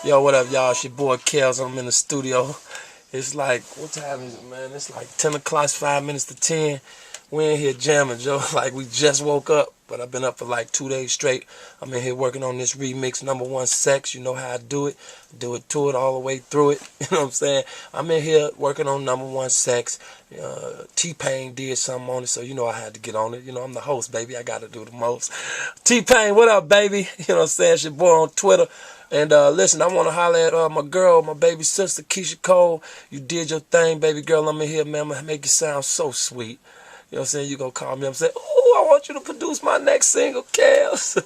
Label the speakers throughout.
Speaker 1: Yo, what up, y'all? It's your boy Kels. I'm in the studio. It's like, what time is it, man? It's like 10 o'clock, 5 minutes to 10. We in here jamming, Joe. Like, we just woke up, but I've been up for like 2 days straight. I'm in here working on this remix, number one sex. You know how I do it. Do it to it all the way through it. You know what I'm saying? I'm in here working on number one sex. T-Pain did something on it, so you know I had to get on it. You know, I'm the host, baby. I got to do the most. T-Pain, what up, baby? You know what I'm saying? It's your boy on Twitter. And listen, I want to holler at my girl, my baby sister, Keisha Cole. You did your thing, baby girl. I'm in here, man. I'm going to make you sound so sweet. You know what I'm saying? You going to call me. I'm saying, oh, I want you to produce my next single, Kels.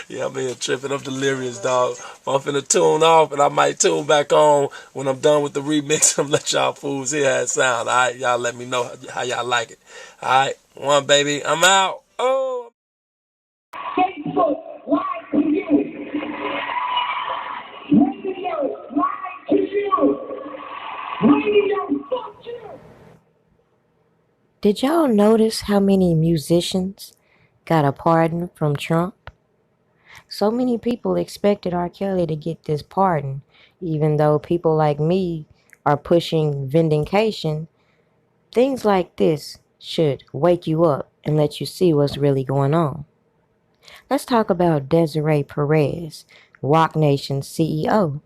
Speaker 1: Yeah, I'm in here tripping. I'm delirious, dog. I'm finna tune off, and I might tune back on when I'm done with the remix. I'm let y'all fools hear how it sound. All right, y'all let me know how y'all like it. All right, one, baby. I'm out. Oh.
Speaker 2: Facebook, live to you. Radio, live to you. Radio, fuck you.
Speaker 3: Did y'all notice how many musicians got a pardon from Trump? So many people expected R. Kelly to get this pardon, even though people like me are pushing vindication. Things like this should wake you up and let you see what's really going on. Let's talk about Desiree Perez, Roc Nation's CEO.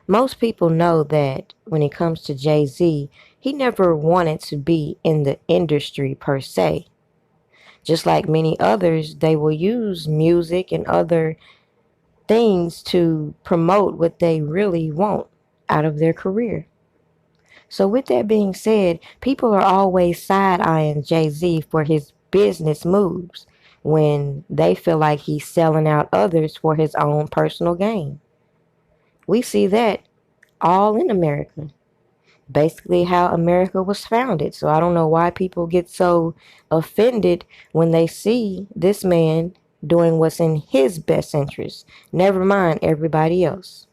Speaker 3: Most people know that when it comes to Jay-Z, he never wanted to be in the industry per se. Just like many others, they will use music and other things to promote what they really want out of their career. So with that being said, people are always side-eyeing Jay-Z for his business moves when they feel like he's selling out others for his own personal gain. We see that all in America. Basically how America was founded. So I don't know why people get so offended when they see this man doing what's in his best interest. Never mind everybody else.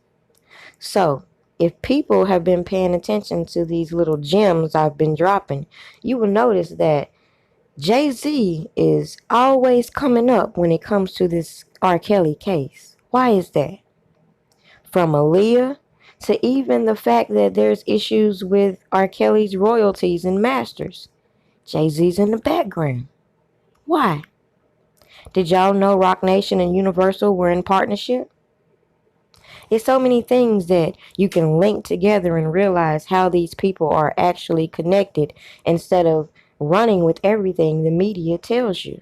Speaker 3: So if people have been paying attention to these little gems I've been dropping, you will notice that Jay-Z is always coming up when it comes to this R. Kelly case. Why is that? From Aaliyah to even the fact that there's issues with R. Kelly's royalties and masters. Jay-Z's in the background. Why? Did y'all know Roc Nation and Universal were in partnership? It's so many things that you can link together and realize how these people are actually connected instead of running with everything the media tells you.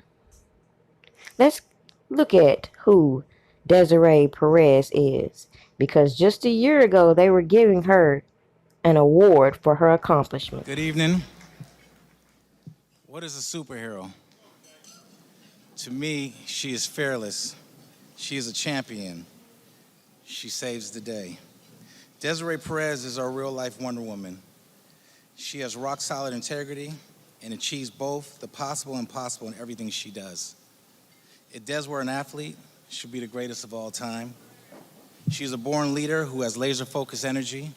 Speaker 3: Let's look at who Desiree Perez is, because just a year ago they were giving her an award for her accomplishment.
Speaker 4: Good evening. What is a superhero? To me, she is fearless. She is a champion. She saves the day. Desiree Perez is our real-life Wonder Woman. She has rock-solid integrity and achieves both the possible and impossible in everything she does. If Des were an athlete, she'd be the greatest of all time. She's a born leader who has laser-focused energy,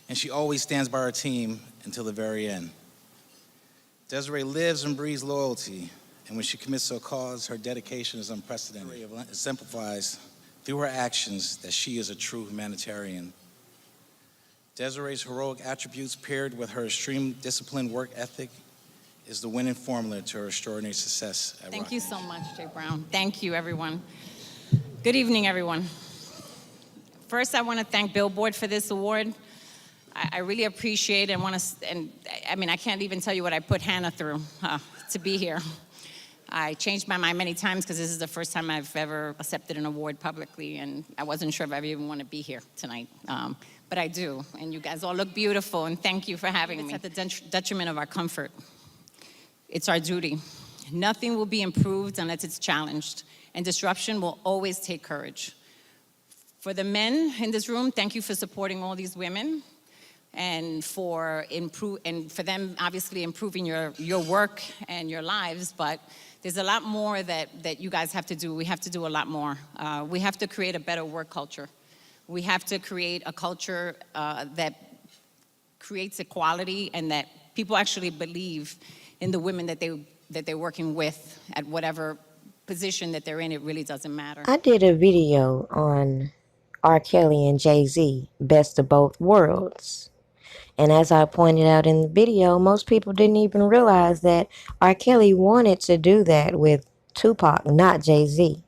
Speaker 4: and she always stands by her team until the very end. Desiree lives and breathes loyalty, and when she commits to a cause, her dedication is unprecedented. It exemplifies through her actions that she is a true humanitarian. Desiree's heroic attributes paired with her extreme disciplined work ethic is the winning formula to her extraordinary success at
Speaker 5: Thank
Speaker 4: Roc
Speaker 5: you
Speaker 4: Nation.
Speaker 5: so much, Jay Brown. Thank you, everyone. Good evening, everyone. First, I want to thank Billboard for this award. I really appreciate it and I can't even tell you what I put Hannah through to be here. I changed my mind many times because this is the first time I've ever accepted an award publicly, and I wasn't sure if I even want to be here tonight. But I do, and you guys all look beautiful, and thank you for having me. It's at the detriment of our comfort. It's our duty. Nothing will be improved unless it's challenged, and disruption will always take courage. For the men in this room, thank you for supporting all these women, and for them obviously improving your work and your lives, but there's a lot more that you guys have to do. We have to do a lot more. We have to create a better work culture. We have to create a culture that creates equality and that people actually believe in the women that they're working with at whatever position that they're in. It really doesn't matter.
Speaker 3: I did a video on R. Kelly and Jay-Z, best of both worlds. And as I pointed out in the video, most people didn't even realize that R. Kelly wanted to do that with Tupac, not Jay-Z.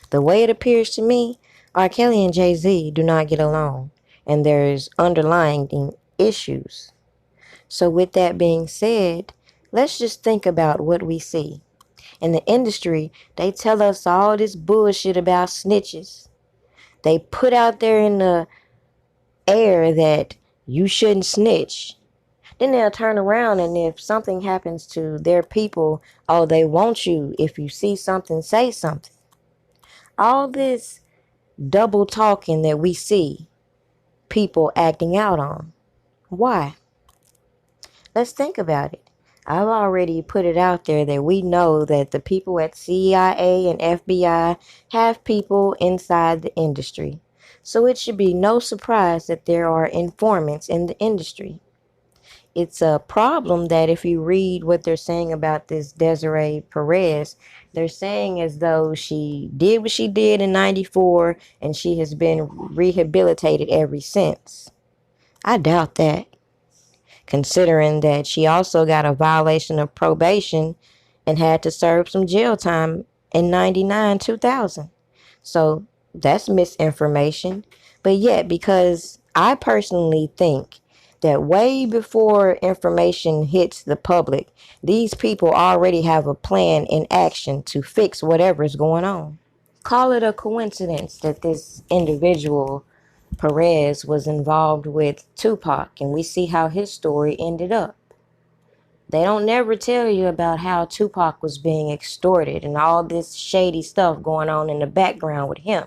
Speaker 3: The way it appears to me, R. Kelly and Jay-Z do not get along, and there's underlying issues. So with that being said, let's just think about what we see. In the industry, they tell us all this bullshit about snitches. They put out there in the air that you shouldn't snitch. Then they'll turn around, and if something happens to their people, oh, they want you. If you see something, say something. All this double talking that we see people acting out on. Why? Let's think about it. I've already put it out there that we know that the people at CIA and FBI have people inside the industry. So it should be no surprise that there are informants in the industry. It's a problem that if you read what they're saying about this Desiree Perez, they're saying as though she did what she did in 94 and she has been rehabilitated ever since. I doubt that, considering that she also got a violation of probation and had to serve some jail time in 99, 2000. So that's misinformation. But yet, because I personally think that way before information hits the public, these people already have a plan in action to fix whatever's going on. Call it a coincidence that this individual, Perez, was involved with Tupac, and we see how his story ended up. They don't never tell you about how Tupac was being extorted and all this shady stuff going on in the background with him.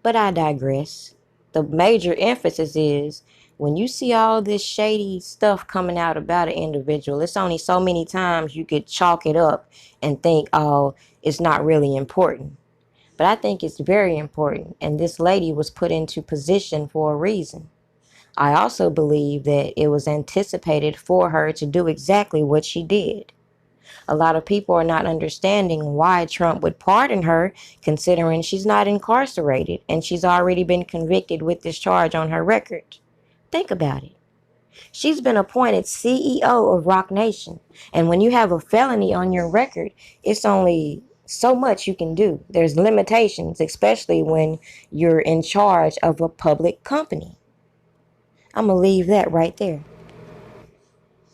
Speaker 3: But I digress. The major emphasis is when you see all this shady stuff coming out about an individual, it's only so many times you could chalk it up and think, oh, it's not really important. But I think it's very important, and this lady was put into position for a reason. I also believe that it was anticipated for her to do exactly what she did. A lot of people are not understanding why Trump would pardon her, considering she's not incarcerated and she's already been convicted with this charge on her record. Think about it. She's been appointed CEO of Roc Nation, and when you have a felony on your record, it's only so much you can do. There's limitations, especially when you're in charge of a public company. I'm going to leave that right there.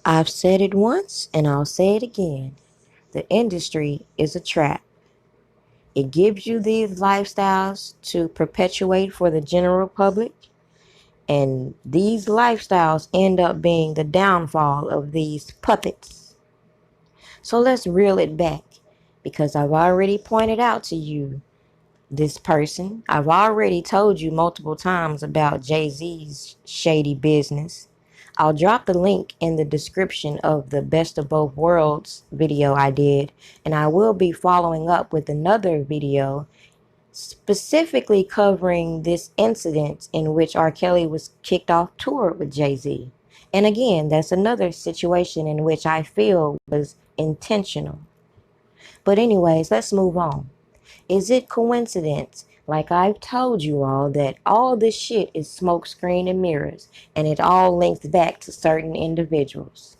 Speaker 3: I've said it once and I'll say it again. The industry is a trap. It gives you these lifestyles to perpetuate for the general public, and these lifestyles end up being the downfall of these puppets. So let's reel it back, because I've already pointed out to you this person. I've already told you multiple times about Jay-Z's shady business. I'll drop the link in the description of the Best of Both Worlds video I did, and I will be following up with another video specifically covering this incident in which R. Kelly was kicked off tour with Jay-Z. And again, that's another situation in which I feel was intentional. But anyways, let's move on. Is it coincidence, like I've told you all, that all this shit is smokescreen and mirrors, and it all links back to certain individuals?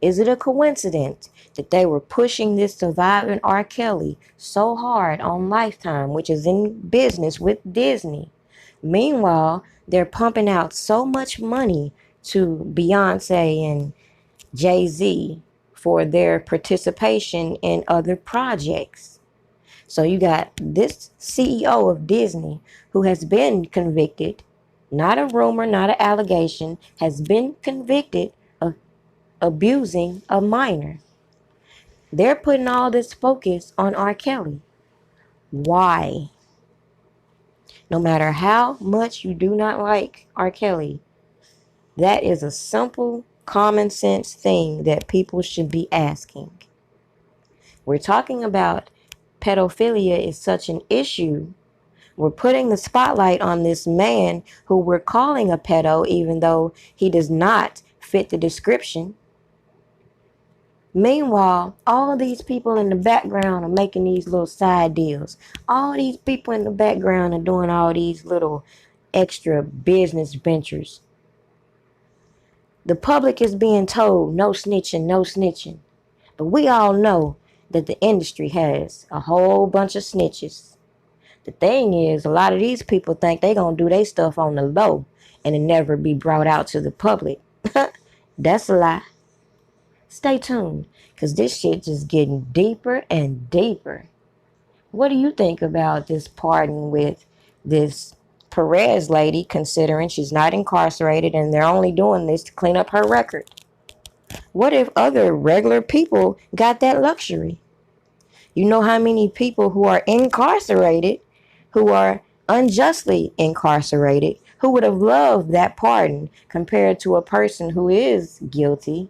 Speaker 3: Is it a coincidence that they were pushing this surviving R. Kelly so hard on Lifetime, which is in business with Disney? Meanwhile, they're pumping out so much money to Beyonce and Jay-Z for their participation in other projects. So you got this CEO of Disney who has been convicted, not a rumor, not an allegation, has been convicted of abusing a minor. They're putting all this focus on R. Kelly. Why? No matter how much you do not like R. Kelly, that is a simple, common sense thing that people should be asking. We're talking about pedophilia is such an issue. We're putting the spotlight on this man who we're calling a pedo, even though he does not fit the description. Meanwhile, all these people in the background are making these little side deals. All these people in the background are doing all these little extra business ventures. The public is being told no snitching, no snitching. But we all know that the industry has a whole bunch of snitches. The thing is, a lot of these people think they gonna do their stuff on the low and it never be brought out to the public. That's a lie. Stay tuned, because this shit just getting deeper and deeper. What do you think about this pardon with this Perez lady, considering she's not incarcerated and they're only doing this to clean up her record? What if other regular people got that luxury? You know how many people who are incarcerated, who are unjustly incarcerated, who would have loved that pardon compared to a person who is guilty,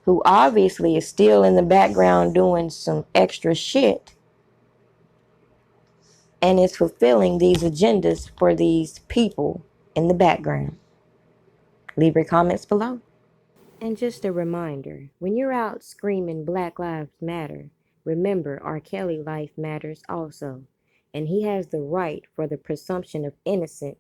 Speaker 3: who obviously is still in the background doing some extra shit and is fulfilling these agendas for these people in the background. Leave your comments below. And just a reminder, when you're out screaming Black Lives Matter, remember R. Kelly life matters also. And he has the right for the presumption of innocence,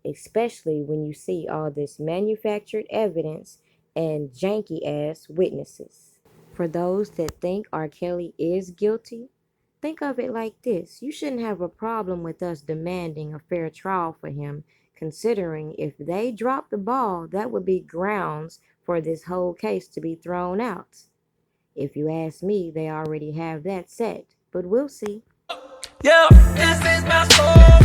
Speaker 3: especially when you see all this manufactured evidence and janky ass witnesses. For those that think R. Kelly is guilty, think of it like this. You shouldn't have a problem with us demanding a fair trial for him, considering if they drop the ball, that would be grounds for this whole case to be thrown out. If you ask me, they already have that set, but we'll see.
Speaker 1: Yeah, this is my story.